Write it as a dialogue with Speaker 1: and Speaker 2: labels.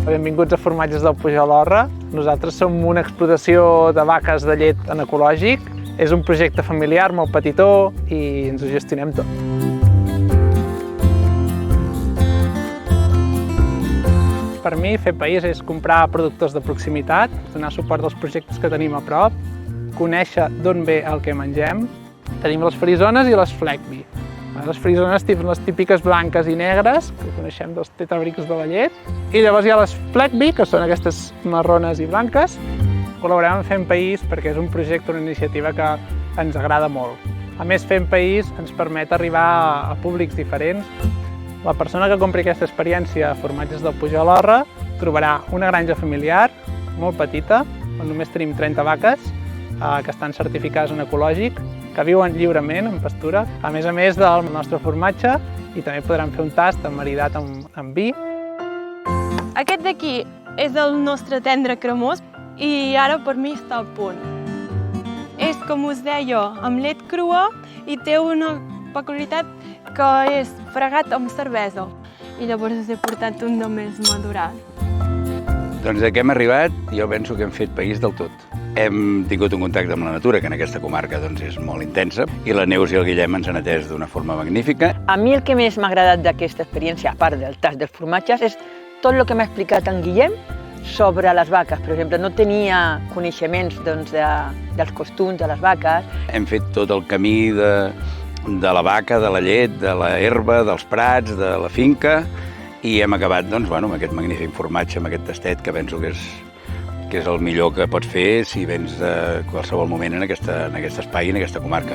Speaker 1: Benvinguts a Formatges del Puigdàlber. Nosaltres som una explotació de vaques de llet en ecològic. És un projecte familiar molt petitó i ens ho gestionem tot. Per mi, fer país és comprar productors de proximitat, donar suport als projectes que tenim a prop, conèixer d'on ve el que mengem. Tenim les frisones i les Fleckby. Les frisones, les típiques blanques i negres, que coneixem dels tetabrics de la llet. I llavors hi ha les Fleckby, que són aquestes marrones i blanques. Col·laborem en Fem País perquè és un projecte, una iniciativa que ens agrada molt. A més, Fem País ens permet arribar a públics diferents. La persona que compri aquesta experiència a Formatges del Puigdàlber trobarà una granja familiar molt petita, on només tenim 30 vaques, que estan certificades en ecològic, que viuen lliurement en pastura, a més del nostre formatge, i també podran fer un tast maridat amb vi.
Speaker 2: Aquest d'aquí és el nostre tendre cremós i ara per mi està al punt. És, com us deia, amb llet crua i té una peculiaritat que és fregat amb cervesa. I llavors us he portat un de més madurat.
Speaker 3: Doncs de què hem arribat, jo penso que hem fet país del tot. Hem tingut un contacte amb la natura, que en aquesta comarca és molt intensa, i la Neus i el Guillem ens han atès d'una forma magnífica.
Speaker 4: A mi el que més m'ha agradat d'aquesta experiència, a part del tast dels formatges, és tot el que m'ha explicat en Guillem sobre les vaques. Per exemple, no tenia coneixements dels costums de les vaques.
Speaker 3: Hem fet tot el camí de la vaca, de la llet, de la herba, dels prats, de la finca, i hem acabat amb aquest magnífic formatge, amb aquest tastet, que penso que és el millor que pots fer si vens a qualsevol moment en aquest espai, en aquesta comarca.